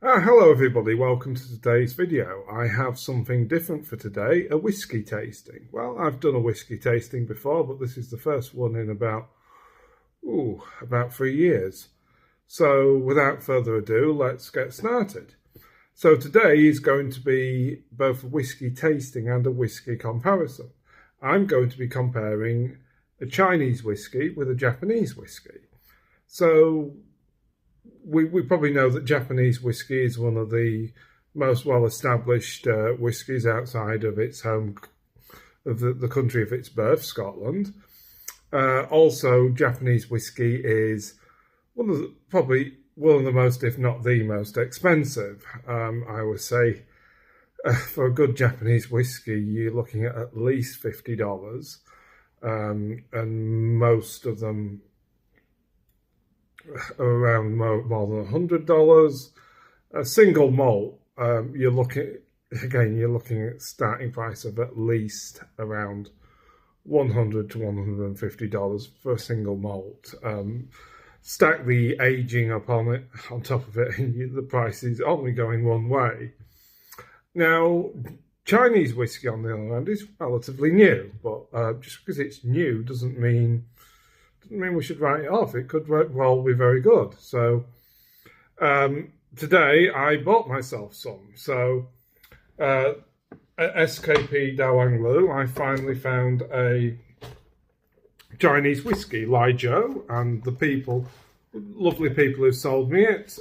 Hello everybody, welcome to today's video. I have something different for today, a whiskey tasting. Well, I've done a whiskey tasting before, but this is the first one in about 3 years. So without further ado, let's get started. So today is going to be both a whiskey tasting and a whiskey comparison. I'm going to be comparing a Chinese whiskey with a Japanese whiskey. So we probably know that Japanese whiskey is one of the most well-established whiskies outside of its home, of the country of its birth, Scotland. Also, Japanese whiskey is probably one of the most, if not the most expensive. I would say for a good Japanese whiskey, you're looking at least $50, and most of them around more than $100. A single malt, you're looking at starting price of at least around $100 to $150 for a single malt. Stack the aging on top of it, and the price is only going one way. Now, Chinese whiskey, on the other hand, is relatively new, but just because it's new doesn't mean we should write it off. It could well be very good. So today I bought myself some. So at SKP Dawanglu, I finally found a Chinese whiskey, Laizhou, and the lovely people who sold me it,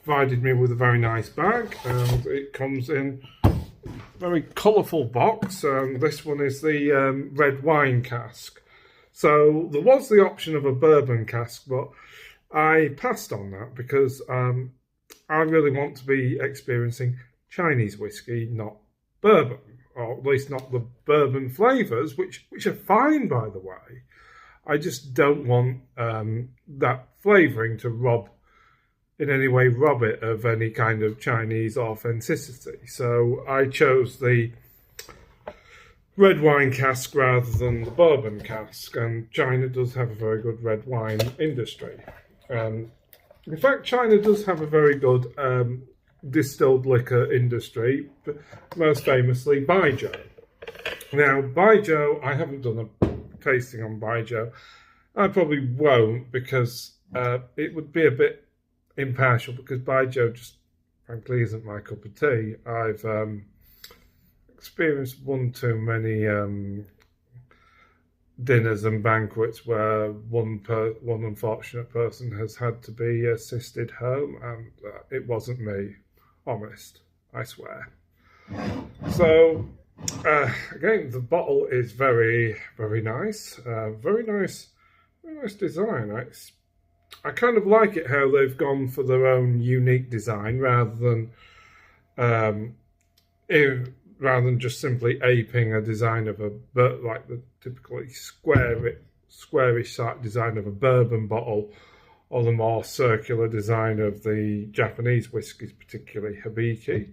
provided me with a very nice bag, and it comes in a very colourful box. This one is the red wine cask. So there was the option of a bourbon cask, but I passed on that because I really want to be experiencing Chinese whiskey, not bourbon, or at least not the bourbon flavours, which are fine, by the way. I just don't want that flavouring to in any way rob it of any kind of Chinese authenticity. So I chose the red wine cask rather than the bourbon cask, and China does have a very good red wine industry. In fact, China does have a very good distilled liquor industry, most famously Baijiu. Now, Baijiu, I haven't done a tasting on Baijiu. I probably won't, because it would be a bit impartial, because Baijiu just frankly isn't my cup of tea. I've experienced one too many dinners and banquets where one unfortunate person has had to be assisted home, and it wasn't me, honest, I swear. So again, the bottle is very, very nice, very nice design. I kind of like it how they've gone for their own unique design rather than just simply aping a design of like the typically squarish design of a bourbon bottle, or the more circular design of the Japanese whiskies, particularly Hibiki.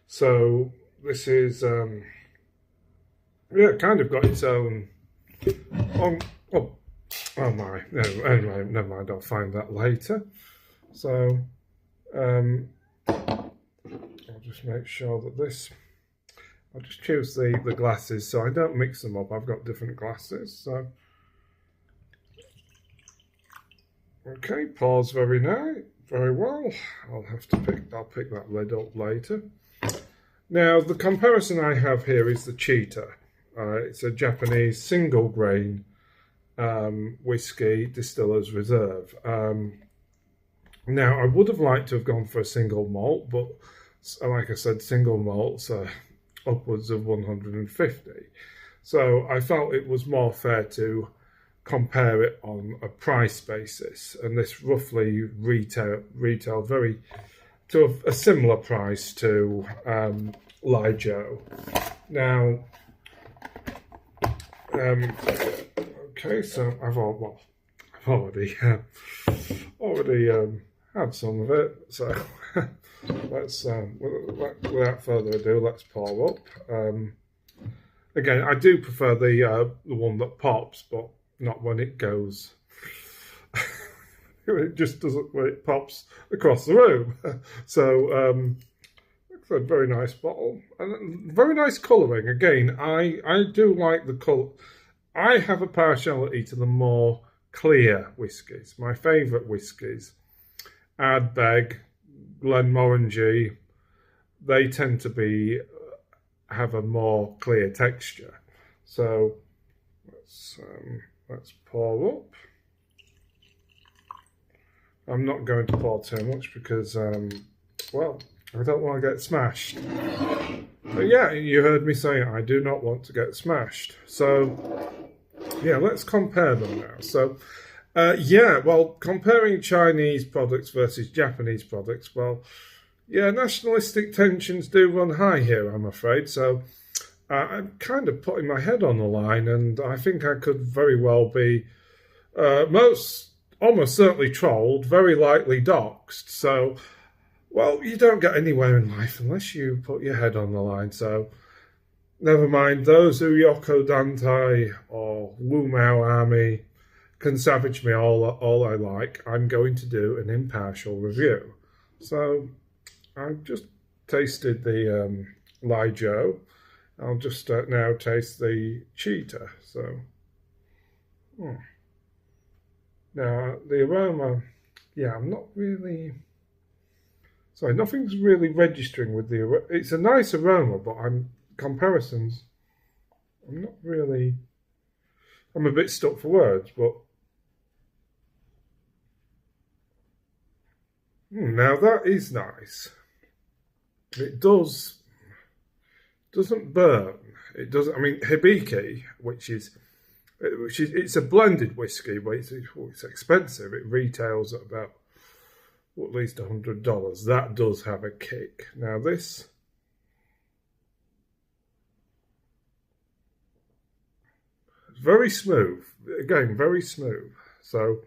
So this is, kind of got its own. Oh my! No, anyway, never mind. I'll find that later. So I'll just make sure that this. I'll just choose the glasses so I don't mix them up. I've got different glasses, so okay. Pours very well. I'll pick that lid up later. Now the comparison I have here is the Chita. It's a Japanese single grain whiskey distiller's reserve. Now I would have liked to have gone for a single malt, but like I said, single malts are upwards of 150. So I felt it was more fair to compare it on a price basis, and this roughly retail very to a similar price to Laizhou. Now, okay, so I've already had some of it, so let's without further ado, let's pour up. Again, I do prefer the one that pops, but not when it goes It just doesn't, well, it pops across the room. So, it's a very nice bottle and very nice colouring. Again, I do like the colour. I have a partiality to the more clear whiskies. My favourite whiskies, Ardbeg, Glenmorangie, they tend to have a more clear texture. So let's pour up. I'm not going to pour too much because, well, I don't want to get smashed. But yeah, you heard me say it, I do not want to get smashed. So yeah, let's compare them now. So yeah, well, comparing Chinese products versus Japanese products, well, yeah, nationalistic tensions do run high here, I'm afraid. So I'm kind of putting my head on the line, and I think I could very well be almost certainly trolled, very likely doxed. So, well, you don't get anywhere in life unless you put your head on the line. So, never mind, those who Yoko Dantai or Wu Mao Army can savage me all I like. I'm going to do an impartial review. So, I've just tasted the Laizhou. I'll just now taste the Chita. So, now the aroma, yeah, I'm not really. Sorry, nothing's really registering with the aroma. It's a nice aroma, but comparisons. I'm not really. I'm a bit stuck for words, but now that is nice. It doesn't burn. It doesn't. I mean, Hibiki, which is it's a blended whiskey, but it's expensive. It retails at about at least $100. That does have a kick. Now this, very smooth. Again, very smooth. So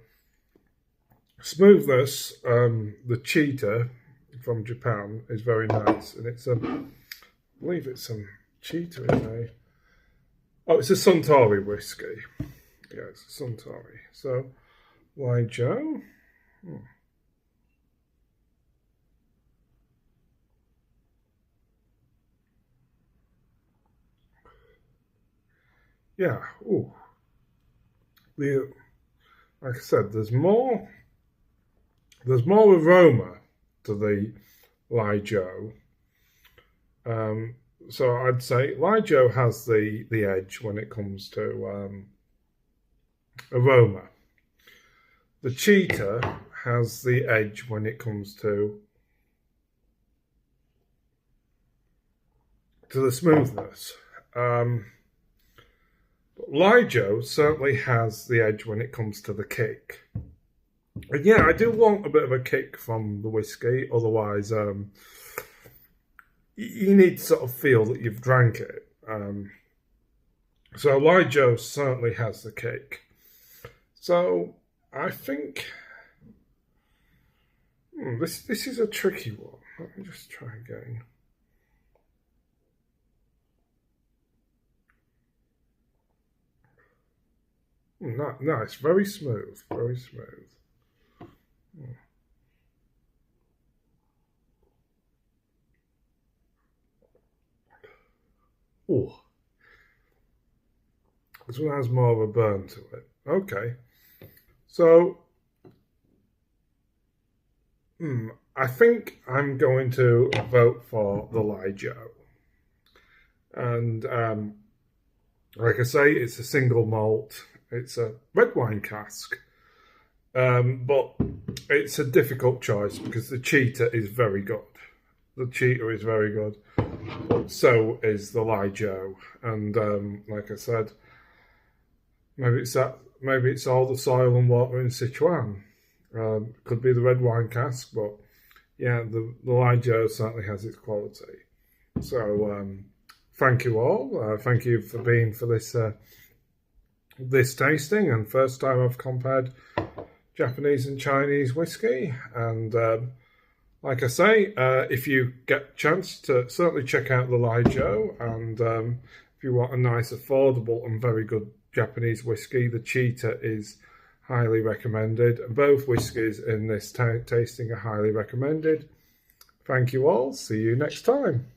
smoothness. The Chita from Japan is very nice, and it's I believe it's some Chita in there. Oh, it's a Suntory whiskey. Yeah, it's a Suntory. So, Laizhou. Yeah. Ooh. Like I said, there's more aroma to the Laizhou. So I'd say Laizhou has the edge when it comes to aroma. The Chita has the edge when it comes to the smoothness. But Laizhou certainly has the edge when it comes to the kick. And yeah, I do want a bit of a kick from the whiskey, otherwise you need to sort of feel that you've drank it. So Laizhou certainly has the kick. So I think this is a tricky one. Let me just try again. Nice, very smooth, very smooth. Oh, this one has more of a burn to it. Okay, so I think I'm going to vote for the Laizhou, and like I say, it's a single malt. It's a red wine cask, but it's a difficult choice because the Chita is very good. The Chita is very good, but so is the Laizhou. And like I said, maybe it's all the soil and water in Sichuan. Could be the red wine cask, but yeah, the Laizhou certainly has its quality. So thank you all. Thank you for being for this tasting, and first time I've compared Japanese and Chinese whiskey. And like I say, if you get a chance to certainly check out the Laizhou, and if you want a nice, affordable and very good Japanese whiskey, the Chita highly recommended. Both whiskies in this tasting are highly recommended. Thank you all. See you next time.